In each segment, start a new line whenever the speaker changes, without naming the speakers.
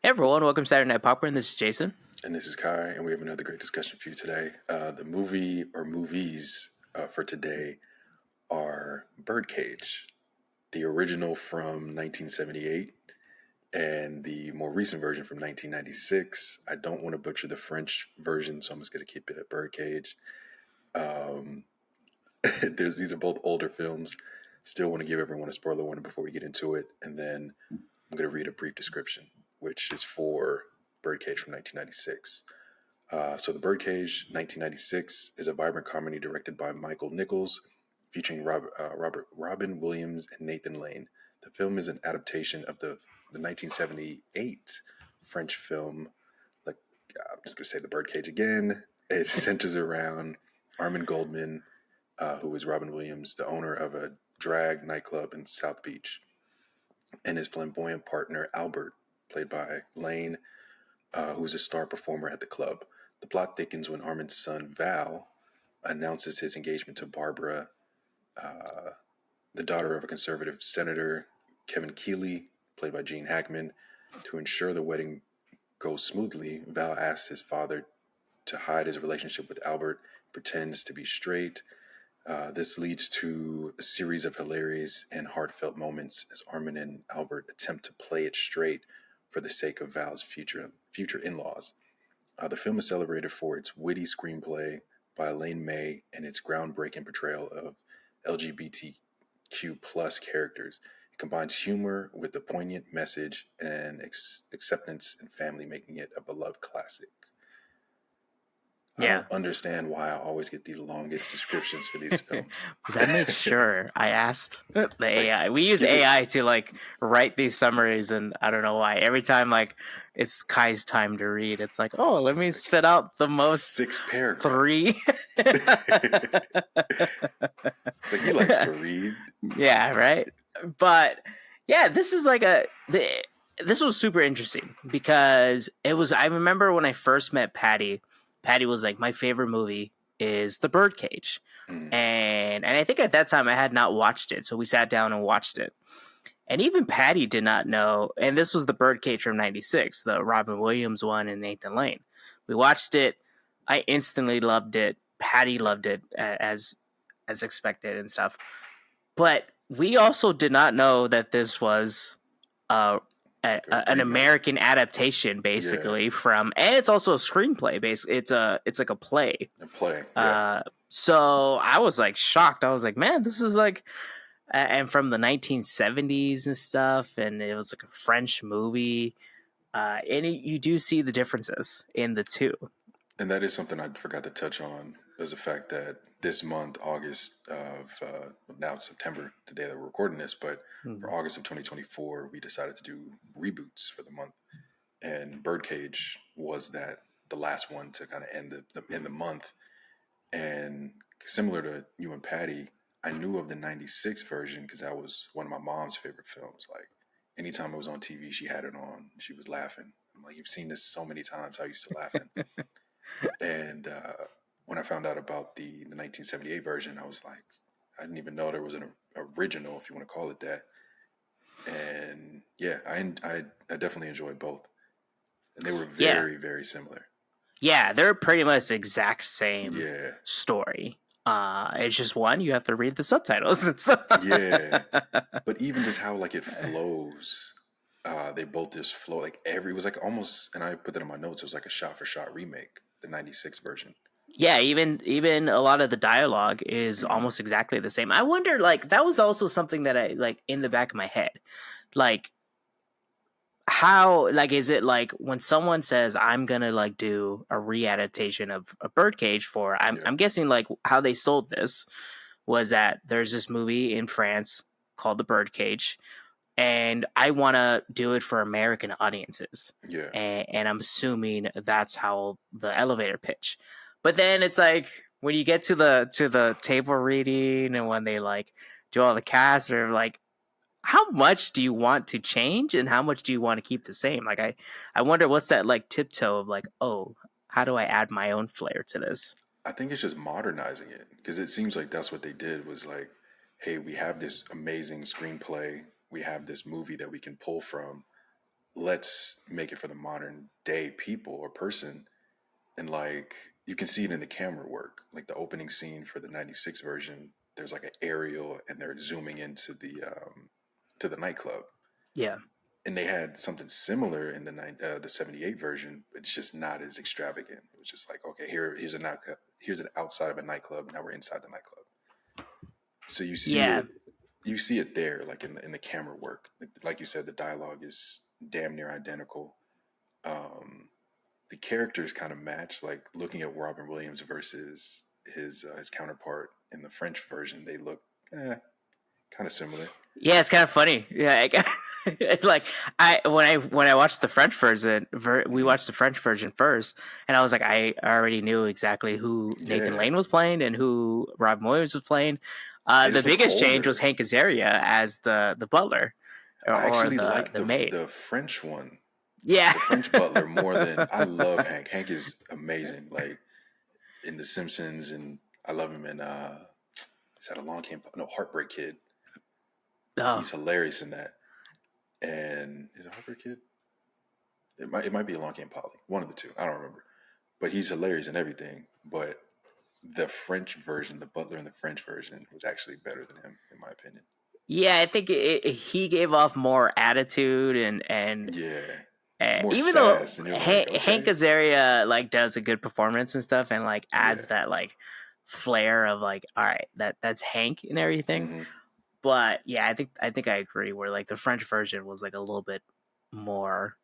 Hey everyone, welcome to Saturday Night Popcorn. This is Jason.
And this is Kai, and we have another great discussion for you today. The movie or movies for today are Birdcage, the original from 1978, and the more recent version from 1996. I don't want to butcher the French version, so I'm just going to keep it at Birdcage. Um, these are both older films. Still want to give everyone a spoiler warning before we get into it, and then I'm going to read a brief description, which is for Birdcage from 1996. So The Birdcage, 1996, is a vibrant comedy directed by Michael Nichols, featuring Robin Williams and Nathan Lane. The film is an adaptation of the 1978 French film. Like I'm just going to say The Birdcage again. It centers around Armin Goldman, who is Robin Williams, the owner of a drag nightclub in South Beach, and his flamboyant partner Albert, played by Lane, who's a star performer at the club. The plot thickens when Armin's son, Val, announces his engagement to Barbara, uh, the daughter of a conservative senator, Kevin Keeley, played by Gene Hackman. To ensure the wedding goes smoothly, Val asks his father to hide his relationship with Albert, pretends to be straight. This leads to a series of hilarious and heartfelt moments as Armin and Albert attempt to play it straight for the sake of Val's future in-laws. The film is celebrated for its witty screenplay by Elaine May and its groundbreaking portrayal of LGBTQ plus characters. It combines humor with a poignant message and acceptance and family, making it a beloved classic. I
Yeah,
don't understand why I always get the longest descriptions for these films.
because I made sure I asked the
It's like,
AI. We use
give it
AI to write these summaries, and I don't know why. Every time it's Kai's time to read, it's like, oh, let me
like
spit out the most
6 paragraphs.
three.
It's like he likes to read.
Yeah, right. But yeah, this was super interesting because it was. I remember when I first met Patty. Patty was like, my favorite movie is The Birdcage,
Mm,
and I think at that time I had not watched it, so we sat down and watched it. And even Patty did not know. And this was The Birdcage from '96, the Robin Williams one and Nathan Lane. We watched it. I instantly loved it. Patty loved it as expected and stuff. But we also did not know that this was uh,
like a
an
remake.
American adaptation,
Yeah,
basically from, and it's also a screenplay. Basically, it's like a play.
a play. Yeah.
So I was like shocked. I was like, man, this is like, and from the 1970s and stuff, and it was like a French movie. You do see the differences in the two.
And that is something I forgot to touch on is the fact that this month, August of now it's September, the day that we're recording this, but for
Mhm.
August of 2024, we decided to do reboots for the month, and Birdcage was the last one to kind of end the month. And similar to you and Patty, I knew of the '96 version because that was one of my mom's favorite films. Like anytime it was on TV, she had it on. She was laughing. I'm like, you've seen this so many times. How you still laughing? And when I found out about the 1978 version, I was like, I didn't even know there was an original, if you want to call it that. And yeah, I definitely enjoyed both, and they were
Yeah,
very very similar.
yeah, they're pretty much the exact same
Yeah,
story. It's just one you have to read the subtitles. And so
yeah. But even just how like it flows, they both just flow like every. It was like almost, and I put that in my notes. It was like a shot for shot remake, the '96 version.
yeah, even a lot of the dialogue is
Hmm.
almost exactly the same. I wonder, like, that was also something that I like in the back of my head, like how, like, is it like when someone says I'm gonna like do a readaptation of a Birdcage for,
Yeah,
I'm guessing like how they sold this was that there's this movie in France called The Birdcage, and I want to do it for American audiences.
yeah.
And I'm assuming that's how the elevator pitch. But then it's like when you get to the table reading and when they like do all the cast, or like, how much do you want to change and how much do you want to keep the same? Like I wonder what's that like tiptoe of like, oh, how do I add my own flair to this?
I think it's just modernizing it because it seems like that's what they did was like, hey, we have this amazing screenplay, we have this movie that we can pull from. let's make it for the modern day people or person. And like you can see it in the camera work, like the opening scene for the '96 version. There's like an aerial, and they're zooming into the nightclub,
Yeah.
and they had something similar in the '78 version. But it's just not as extravagant. It was just like, okay, here's a nightclub, here's an outside of a nightclub. Now we're inside the nightclub. So
Yeah.
you see it there, like in the camera work. Like you said, the dialogue is damn near identical. Um, the characters kind of match. Like looking at Robin Williams versus his counterpart in the French version, they look kind of similar.
Yeah, it's kind of funny. Yeah, it's like when I watched the French version, we
Hmm.
watched the French version first, and I was like, I already knew exactly who Nathan
Yeah,
Lane was playing and who Robin Williams was playing.
they
The
just look
biggest change was
older.
Hank Azaria as the butler
I
or
actually like
the
the
maid.
the French one,
Yeah.
the French butler more than I love Hank. Hank is amazing. Like in The Simpsons, and I love him in is that Along Came no Heartbreak Kid.
Oh,
He's hilarious in that. And is it Heartbreak Kid? It might be Along Came Polly. One of the two. I don't remember. But he's hilarious in everything. But the French version, the butler in the French version, was actually better than him, in my opinion.
yeah. I think he gave off more attitude
Yeah, more
even though
sass, and you're like,
Hank
okay,
Azaria like does a good performance and stuff, and like
yeah,
adds that like flair of like, all right, that's Hank and everything.
hmm
But yeah, I think I agree. Where like the French version was like a little bit more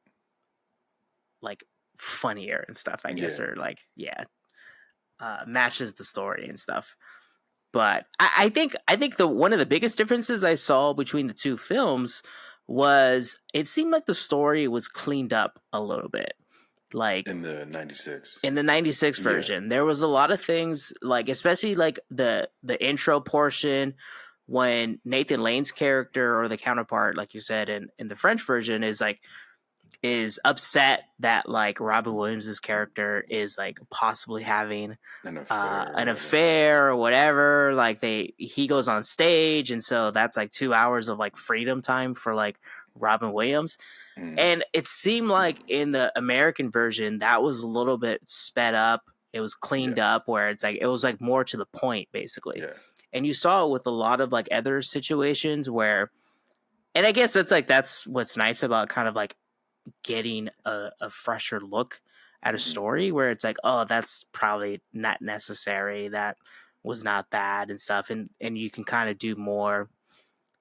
like funnier and stuff, I guess,
yeah,
or like yeah, matches the story and stuff. But I think the one of the biggest differences I saw between the two films was it seemed like the story was cleaned up a little bit. Like
in the '96.
in the 96
Yeah,
version, there was a lot of things like especially like the intro portion when Nathan Lane's character or the counterpart, like you said in the French version, is like is upset that like Robin Williams's character is like possibly having
an affair or
an
whatever.
affair or whatever. Like he goes on stage, and so that's like 2 hours of like freedom time for like Robin Williams.
Mm,
And it seemed like in the American version that was a little bit sped up. It was cleaned
yeah,
up where it's like it was like more to the point basically.
yeah,
And you saw it with a lot of like other situations where, and I guess that's what's nice about kind of like getting a fresher look at a
hmm
story where it's like, oh, that's probably not necessary. That was not that and stuff. And you can kind of do more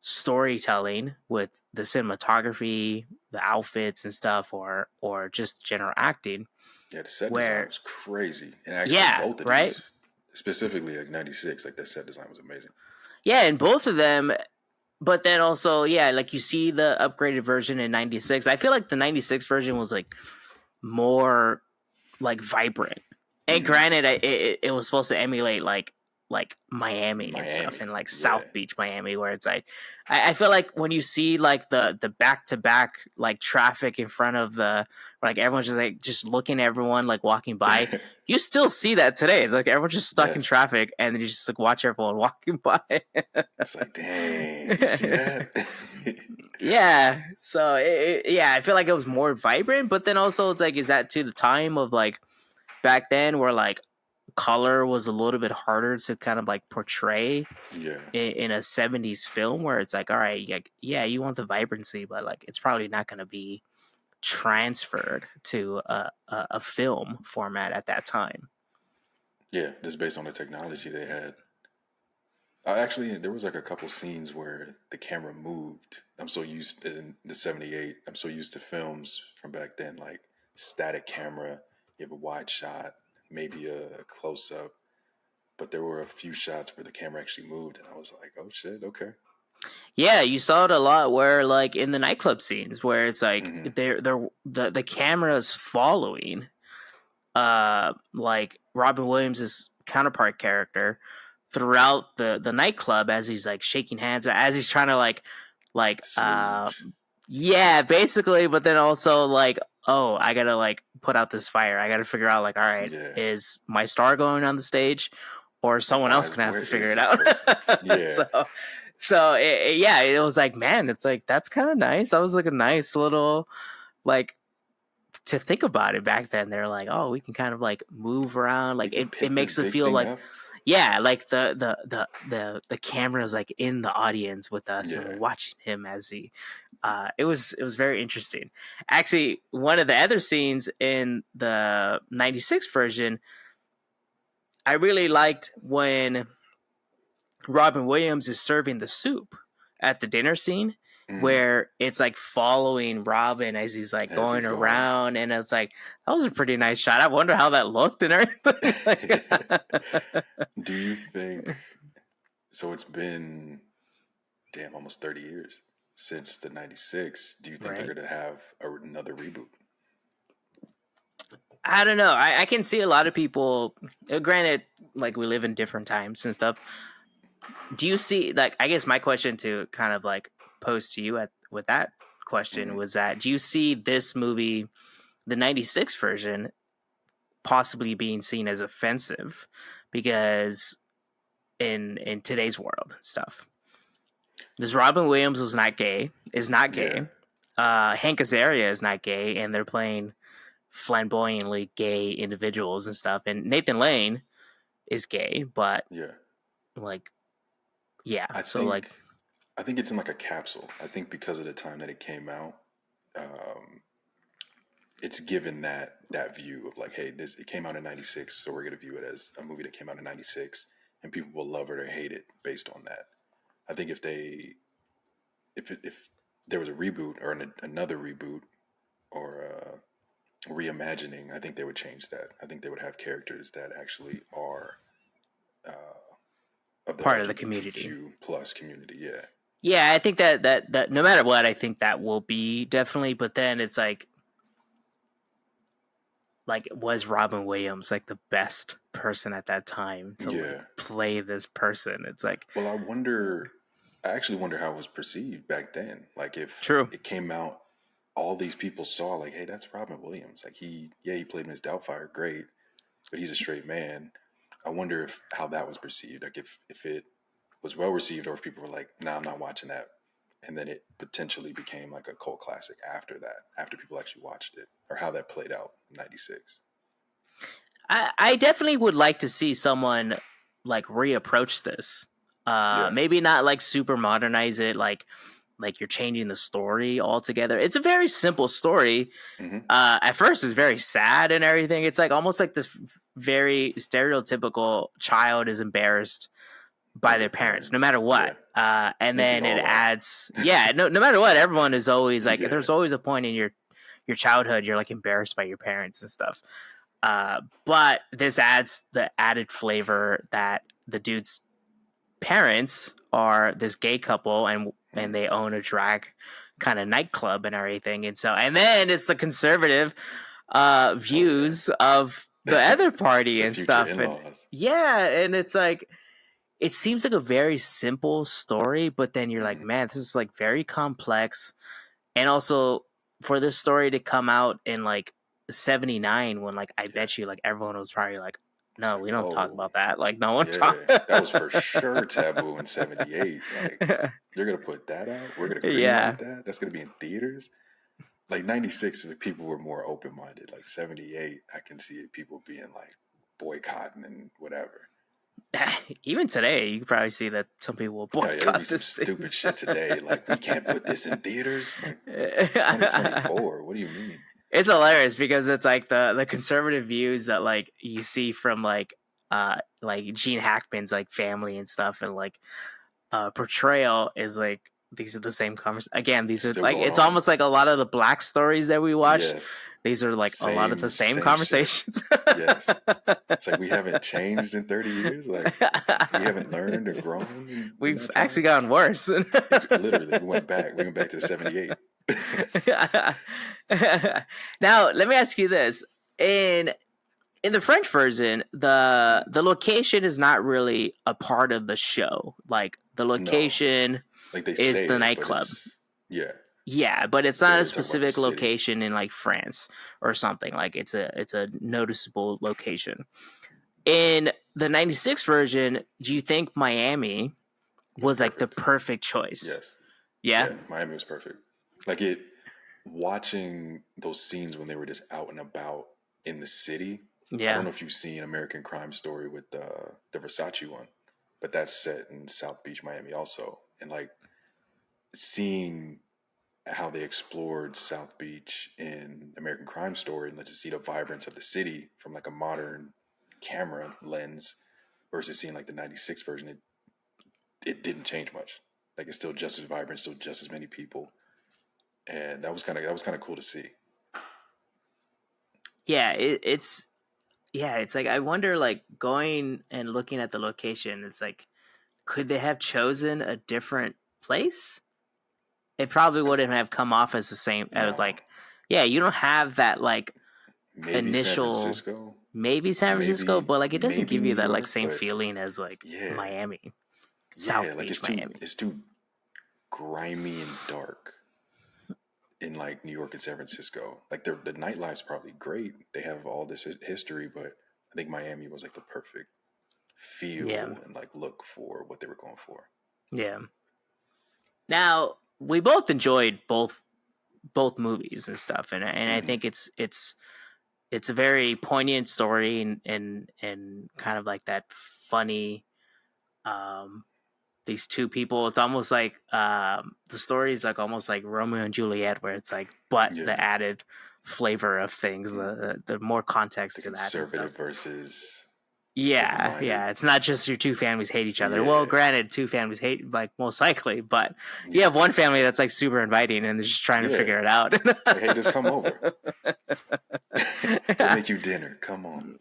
storytelling with the cinematography, the outfits and stuff, or just general acting.
yeah. The set design
Where
was crazy, and actually
yeah,
both of
right,
these, specifically like '96, like that set design was amazing.
yeah, and both of them. But then also, yeah, like you see the upgraded version in '96. I feel like the '96 version was like more like vibrant. And
Hmm.
granted, it was supposed to emulate like Miami and stuff,
Miami,
and like
yeah,
South Beach, Miami, where it's like I feel like when you see like the back to back like traffic in front of the like everyone's just like just looking at everyone like walking by, you still see that today. It's like everyone's just stuck in
yes.
traffic, and then you just like watch everyone walking by.
It's like, dang, you see that?
Yeah, so yeah, I feel like it was more vibrant, but then also it's like, is that to the time of like back then where like color was a little bit harder to kind of like portray
Yeah,
in a 70s film where it's like, all right, yeah, you want the vibrancy, but like it's probably not going to be transferred to a film format at that time.
yeah, just based on the technology they had. Actually, there was like a couple scenes where the camera moved. I'm so used to in the '78. I'm so used to films from back then, like static camera. You have a wide shot, maybe a close up, but there were a few shots where the camera actually moved, and I was like, "Oh shit, okay."
Yeah, you saw it a lot where like in the nightclub scenes where it's like
Hmm.
the camera's following like Robin Williams's counterpart character throughout the nightclub as he's like shaking hands, as he's trying to like
Smooch.
yeah, basically, but then also like, oh, I gotta like put out this fire. I gotta figure out like, all right,
Yeah.
is my star going on the stage, or someone else gonna have
Where
to figure
is
it
this
out?
person? Yeah.
So yeah, it was like, man, it's like that's kind of nice. That was like a nice little like to think about it back then, they're like, oh, we can kind of like move around,
We
like
can
it
pick this
makes it
big
feel
thing
like,
up.
yeah, like the camera's like in the audience with us and we're
Yeah.
watching him as he it was very interesting. Actually, one of the other scenes in the 96 version, I really liked when Robin Williams is serving the soup at the dinner scene,
Mm.
where it's like following Robin as he's like
As
going
he's going.
around, and it's like that was a pretty nice shot. I wonder how that looked and everything.
Do you think so? It's been damn almost 30 years since the 96. Do you think they're
Right.
going to have another reboot?
I don't know. I can see a lot of people. Granted, like we live in different times and stuff. Do you see, like, I guess my question to kind of like pose to you with that question
Hmm.
was that, do you see this movie, the 96 version, possibly being seen as offensive because in today's world and stuff? Because Robin Williams was not gay, is not
Yeah.
gay. Hank Azaria is not gay, and they're playing flamboyantly gay individuals and stuff. And Nathan Lane is gay, but
Yeah.
like, yeah.
I
So like,
think I think it's in like a capsule. I think because of the time that it came out, um, it's given that view of like, hey, this it came out in '96, so we're gonna view it as a movie that came out in '96, and people will love it or hate it based on that. I think if there was a reboot or another reboot or reimagining, I think they would change that. I think they would have characters that actually are of the
part of the community.
LGBTQ plus community. Yeah,
Yeah, I think that no matter what, I think that will be definitely. But then it's like was Robin Williams like the best person at that time to like
yeah.
play this person? It's like,
Well, I wonder. I actually wonder how it was perceived back then. Like if
true.
it came out, all these people saw like, hey, that's Robin Williams. Like he played Miss Doubtfire, great, but he's a straight man. I wonder if how that was perceived. Like if it was well received, or if people were like, "Nah, I'm not watching that," and then it potentially became like a cult classic after that, after people actually watched it, or how that played out in '96.
I definitely would like to see someone like reapproach this.
Yeah.
Maybe not like super modernize it, like you're changing the story altogether. It's a very simple story.
Hmm.
At first, it's very sad and everything. It's like almost like this very stereotypical child is embarrassed by their parents, no matter
Yeah.
what. And
I think we
then it
all are.
adds, yeah, no matter what, everyone is always like,
Yeah.
there's always a point in your childhood you're like embarrassed by your parents and stuff. But this adds the added flavor that the dude's parents are this gay couple and they own a drag kind of nightclub and everything. And then it's the conservative views of the other party
The
and
future
stuff. And
in-laws.
yeah, and it's like it seems like a very simple story, but then you're like,
Hmm.
man, this is like very complex. And also for this story to come out in like 79, when like I
Yeah.
bet you like everyone was probably like,
It's
no,
like,
we don't talk
whoa.
about that. Like no one
Yeah,
talk.
that was for sure taboo in '78. Like, you're gonna put that out? We're gonna
Yeah.
greenlight that? That's gonna be in theaters? Like '96, people were more open minded. Like '78, I can see people being like boycotting and whatever.
Even today, you can probably see that some people will
Yeah, it'll be
boycott
some
this thing.
stupid shit today. Like, we can't put this in theaters. Like, 2024. What do you mean?
It's hilarious because it's like the conservative views that like you see from like Gene Hackman's like family and stuff, and like portrayal is like these are the same convers. Again, these are
Still
like
going
it's
on.
almost like a lot of the black stories that we watch.
Yes.
These are like a lot of the same
Same
conversations.
Yes. It's like we haven't changed in 30 years. Like, we haven't learned or grown in
We've
that
actually
time.
gotten worse.
Literally, we went back. We went back to '78.
Now, let me ask you this: in the French version, the location is not really a part of the show. Like the
No.
location
Like they
is
say
the
it, but
nightclub.
yeah.
Yeah, but it's
They
not a
always talk about the
specific
city.
location in like France or something. Like it's a noticeable location. In the 96 version, do you think Miami was like the
perfect.
perfect choice?
Yes.
Yeah.
Yeah, Miami was perfect. Like watching those scenes when they were just out and about in the city. I don't
Yeah.
know if you've seen American Crime Story with the Versace one, but that's set in South Beach, Miami, also. And like seeing how they explored South Beach in American Crime Story, and like to see the vibrance of the city from like a modern camera lens versus seeing like the '96 version, it didn't change much. Like it's still just as vibrant, still just as many people, and that was kind of cool to see.
Yeah, it's like I wonder, like, going and looking at the location, it's like, could they have chosen a different place? It probably wouldn't have come off as the same as,
No,
like, yeah, you don't have that like
maybe San
initial,
Francisco,
maybe San Francisco,
maybe
but like it doesn't
maybe
give
New
you that like
York,
same
but
feeling as like
yeah,
Miami,
yeah,
South
like
Beach,
it's too
Miami.
it's too grimy and dark in like New York and San Francisco. Like the nightlife's probably great. They have all this history, but I think Miami was like the perfect
Yeah,
feel and like look for what they were going for.
yeah. Now we both enjoyed both movies and stuff, and I
Hmm.
think it's a very poignant story, and kind of like that funny, um these two people. It's almost like, the story is like almost like Romeo and Juliet, where it's like, but the
Yeah,
added flavor of things, the more context
the
to that and stuff.
conservative versus
Yeah,
open-minded.
yeah. It's not just your two families hate each other. Well,
Yeah,
granted, two families hate, like, most likely, but you
yeah,
have one family that's like super inviting and they're just trying to
yeah.
figure it out.
Like, hey, just come over. We'll make you dinner. Come on.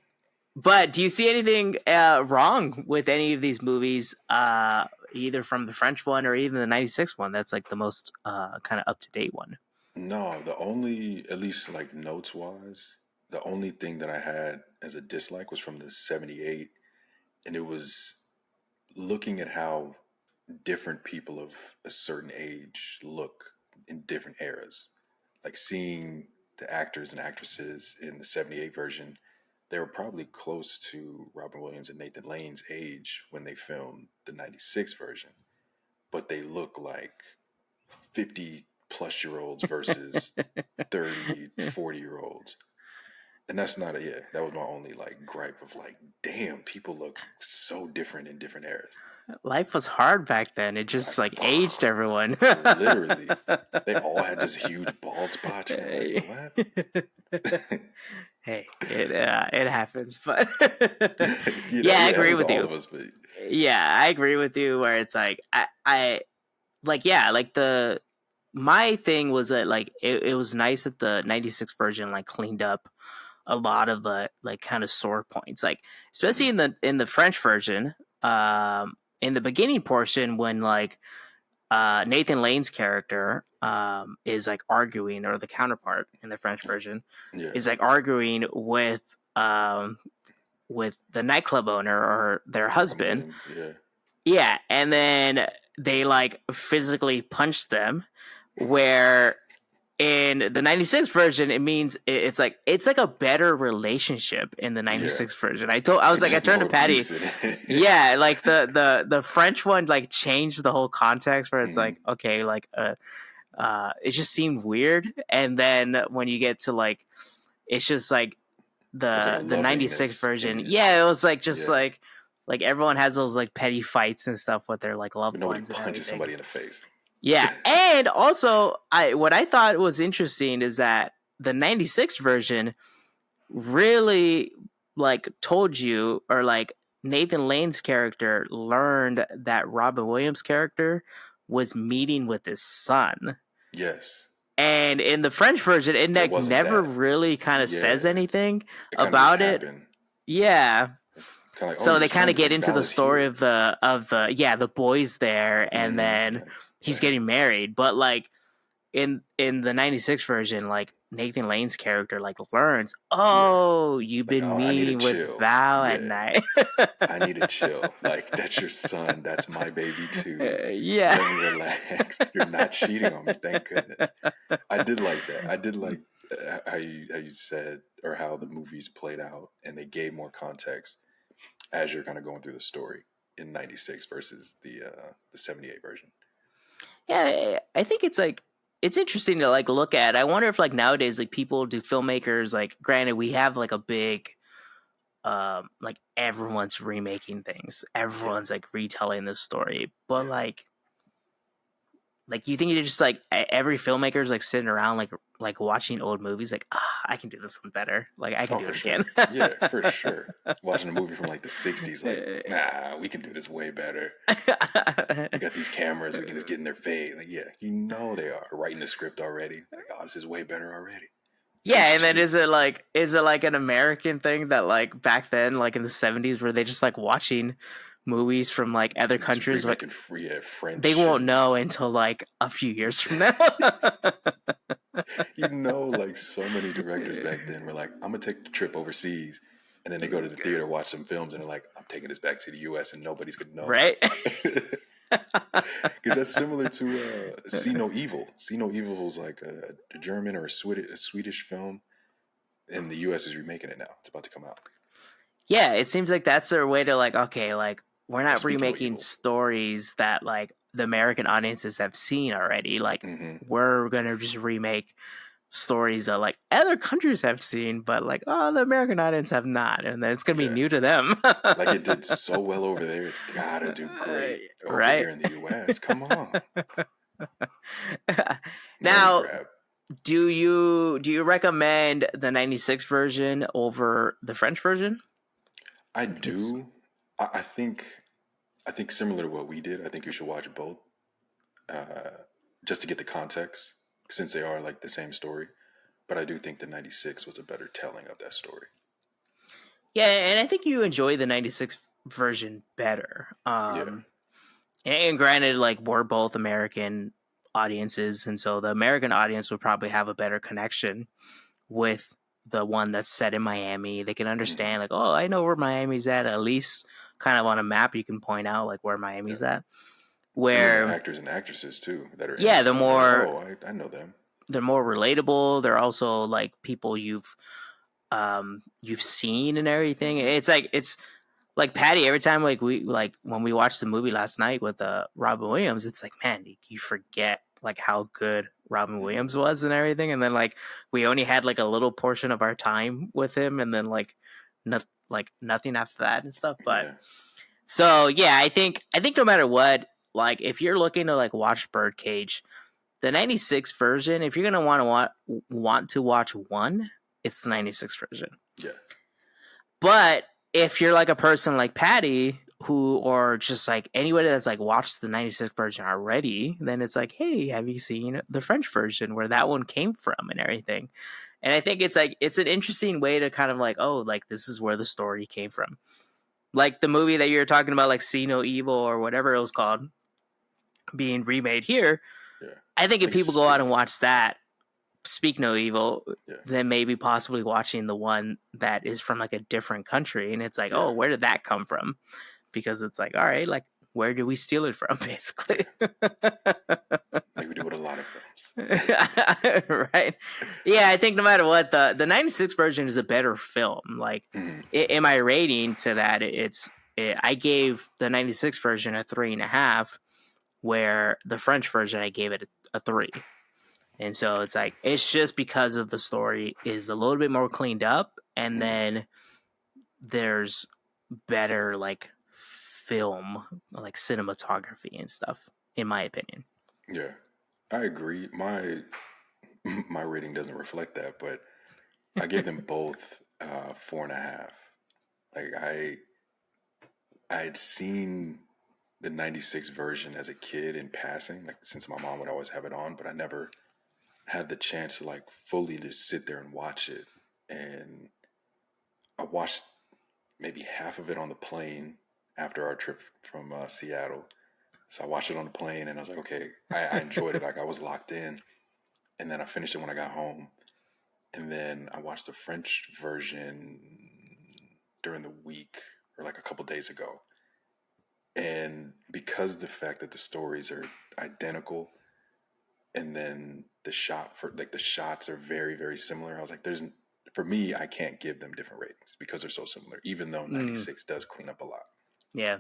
But do you see anything wrong with any of these movies, either from the French one or even the '96 one? That's like the most kind of up to date one.
No, the only, at least like notes wise, the only thing that I had as a dislike was from the '78, and it was looking at how different people of a certain age look in different eras. Like seeing the actors and actresses in the '78 version, they were probably close to Robin Williams and Nathan Lane's age when they filmed the '96 version, but they look like 50 plus year olds versus 30, 40-year olds. And that's not a, yeah, that was my only like gripe of like, damn, people look so different in different eras.
Life was hard back then. It just
Like,
like aged everyone.
literally, they all had this huge bald spot. You're like, what?
Hey, it happens, but yeah, I
Yeah, it
agree
happens to
with
all
you.
of us, but
Yeah, I agree with you. Where it's like, I like, yeah, like my thing was that, like, it was nice that the '96 version like cleaned up a lot of the like kind of sore points, like especially
mhm,
in the French version. In the beginning portion, when like Nathan Lane's character is like arguing, or the counterpart in the French version
yeah,
is like arguing with the nightclub owner or their
Robin
husband.
Williams, yeah,
Yeah, and then they like physically punch them, where in the '96 version it means it's like a better relationship in the
yeah,
'96 version. I was
it's
like, I
just
turned
no
to Patty.
abuse in it.
Yeah, like the French one like changed the whole context, where it's
Mhm.
like, okay, like it just seemed weird. And then when you get to like, it's just like
There's like a
the '96
lovingness in
version.
it,
Yeah, it was like just
yeah,
like everyone has those like petty fights and stuff with their like
but
loved
nobody
ones and
punches
everything.
somebody in the face.
Yeah, and also what I thought was interesting is that the '96 version really like told you, or like Nathan Lane's character learned that Robin Williams' character was meeting with his son.
Yes,
And in the French version, it
there
like
wasn't
never
that.
really kind of says
Yeah,
anything
it kind of just
about it.
happened.
Yeah.
Kind of like, oh,
So
your
they kind of
son's
get
like
into the story
volunteered.
of the yeah, the boys there, and then
Like, what the
he's
heck?
getting married. But like in the '96 version, like Nathan Lane's character like learns,
Yeah,
oh, you've
like,
been
oh, I need to
meeting with
chill.
Val at
Yeah,
night.
I need to chill. Like, that's your son. That's my baby too.
Yeah.
Let me relax. You're not cheating on me. Thank goodness. I did like that. I did like how you said, or how the movies played out, and they gave more context as you're kind of going through the story in '96 versus the '78 version.
Yeah, I think it's like it's interesting to like look at. I wonder if like nowadays like people do filmmakers like granted we have like a big like everyone's remaking things.
Yeah.
Everyone's like retelling the story. But like you think you just like every filmmaker's like sitting around like watching old movies like I can do this one better. Like I can
Oh,
do
for
it
sure.
again.
Yeah, for sure. Watching a movie from like the 60s, like, nah, we can do this way better. We got these cameras, we can just get in their face. Like, yeah, you know they are writing the script already. Like, oh, this is way better already.
Yeah, and then is it like an American thing that like back then, like in the 70s, were they just like watching movies from like other
Just
countries? Like
remaking free
they
French
won't
and
know until like a few years from now.
you know, like so many directors back then were like, I'm gonna take the trip overseas, and then they go to the theater, watch some films, and they're like, I'm taking this back to the U.S. and nobody's gonna know.
Right?
Because that's similar to See No Evil. See No Evil was like a German or a Swedish film, and the U.S. is remaking it now. It's about to come out.
Yeah, it seems like that's their way to like, okay, like we're
Or
not
Speak No
remaking
Evil.
stories that like the American audiences have seen already. Like
Mm-hmm.
we're gonna just remake stories that like other countries have seen, but like the American audience have not, and then it's gonna be
Yeah.
new to them.
Like it did so well over there, it's gotta do great over
Right?
here in the U.S. Come on, money
Now,
grab.
do you recommend the 96 version over the French version?
I
It's
do. I think similar to what we did. I think you should watch both, uh, just to get the context, since they are like the same story. But I do think the '96 was a better telling of that story.
yeah, and I think you enjoy the 96 version better.
Yeah,
And granted, like we're both American audiences, and so the American audience would probably have a better connection with the one that's set in Miami. They can
hmm
understand, like, oh, I know where Miami's at least kind of on a map you can point out like where
yeah.
Miami's at.
And then the
Where
actors and actresses too that are in the
yeah,
film. You're like, oh, I know them.
they're more relatable. They're also like people you've seen and everything. It's like Patty. Every time like we like when we watched the movie last night with Robin Williams, it's like man, you forget like how good Robin
hmm
Williams was and everything, and then like we only had like a little portion of our time with him, and then like nothing after that and stuff. But
Yeah,
so yeah, I think no matter what, like if you're looking to like watch Birdcage, the 96 version, if you're gonna want to watch one, it's the 96 version.
yeah,
But if you're like a person like Patty, who or just like anybody that's like watched the 96 version already, then it's like, hey, have you seen the French version where that one came from and everything? And I think it's like it's an interesting way to kind of like, oh, like this is where the story came from. Like the movie that you're talking about, like See No Evil or whatever it was called, being remade here.
yeah.
I think
I
if
think it's
people go out and
Speak.
watch that, Speak No Evil,
Yeah,
then maybe possibly watching the one that is from like a different country, and it's like,
yeah,
oh, where did that come from? Because it's like, all right, like where do we steal it from, basically?
like we do with a lot of films.
Right? Yeah, I think no matter what, the 96 version is a better film. Like
hmm
in my rating to that, I gave the 96 version a 3.5, where the French version I gave it a 3. And so it's like it's just because of the story is a little bit more cleaned up, and
hmm
then there's better like film, like cinematography and stuff, in my opinion.
Yeah, I agree. My rating doesn't reflect that, but I gave them both 4.5. Like I had seen the '96 version as a kid in passing, like since my mom would always have it on, but I never had the chance to like fully just sit there and watch it. And I watched maybe half of it on the plane after our trip from Seattle. So I watched it on the plane, and I was like, okay, I enjoyed it. Like I was locked in, and then I finished it when I got home, and then I watched the French version during the week or like a couple days ago. And because the fact that the stories are identical, and then the shots are very very similar, I was like, there's for me, I can't give them different ratings because they're so similar, even though
Mm,
96 does clean up a lot.
yeah.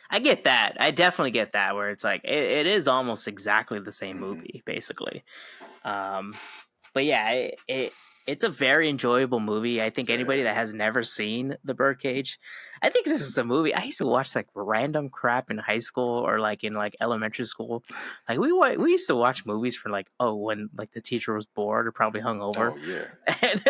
I get that. I definitely get that. Where it's like it is almost exactly the same
Hmm.
movie, basically. Um, but yeah, it's a very enjoyable movie. I think anybody that
Very.
has never seen The Birdcage, I think this is a movie. I used to watch like random crap in high school or like in like elementary school. Like we used to watch movies for like when like the teacher was bored or probably hungover.
Oh yeah.
And,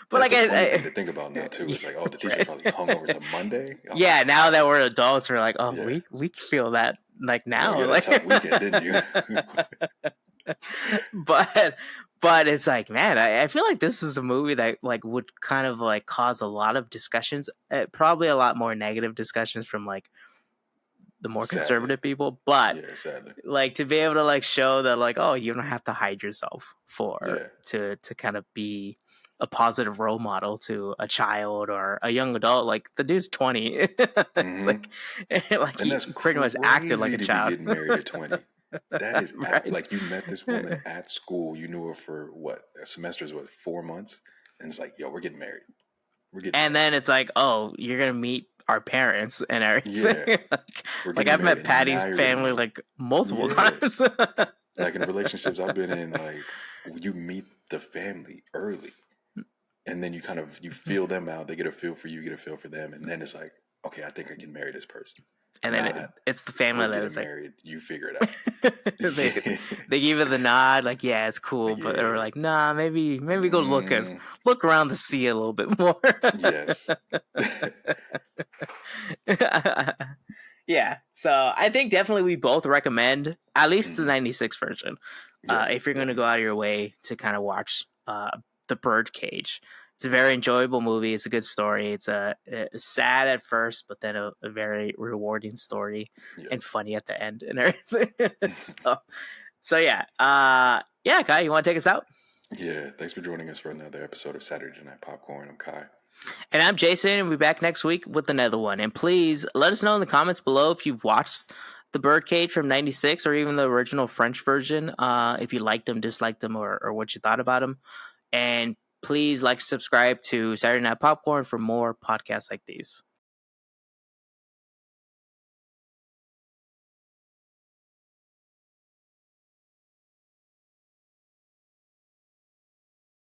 but
That's
like
the funny thing to think about now too.
yeah,
It's like, oh, the teacher's
right.
probably hung over to Monday. Oh
Yeah, now
wow.
that we're adults, we're like, oh,
Yeah.
we feel that like
Oh, you
now,
had a
like,
tough weekend, didn't you?
but it's like, man, I feel like this is a movie that like would kind of like cause a lot of discussions, probably a lot more negative discussions from like the more
Sadly.
conservative people, but
Yeah, sadly.
like to be able to like show that like, oh, you don't have to hide yourself for
Yeah.
to kind of be a positive role model to a child or a young adult. Like the dude's 20. It's
Hmm.
like
And
he
that's
pretty much acted like
crazy
a
to be
child.
getting married at 20. That is
Right.
like you met this woman at school. You knew her for what? A semester is what, 4 months? And it's like, yo, we're getting married. We're getting
And
married.
then it's like, oh, you're gonna meet our parents and everything.
Yeah. We're
like
getting
I've
married
met
and
Patty's
now you're gonna
family
meet.
like multiple
Yeah.
times.
Like in relationships I've been in, like you meet the family early. And then you feel them out. They get a feel for you, get a feel for them. And then it's like, okay, I think I can marry this person.
And then
Not
it's the
we're
family that
getting
is like,
married. You figure it out.
they they give it the nod, like yeah, it's cool, but they were
Yeah.
like, nah, maybe go
Mm,
look around the sea a little bit more.
yes.
Yeah, so I think definitely we both recommend at least the
Mhm.
'96 version.
Yeah,
If you're going to go
definitely.
out of your way to kind of watch the Birdcage, it's a very enjoyable movie. It's a good story. It's it's sad at first, but then a very rewarding story
Yeah.
and funny at the end and everything. So yeah, yeah, Kai, you want to take us out?
Yeah. Thanks for joining us for another episode of Saturday Night Popcorn. I'm Kai.
And I'm Jason, and we'll be back next week with another one. And please let us know in the comments below if you've watched the Birdcage from '96 or even the original French version. If you liked them, disliked them, or what you thought about them. And please like, subscribe to Saturday Night Popcorn for more podcasts like these.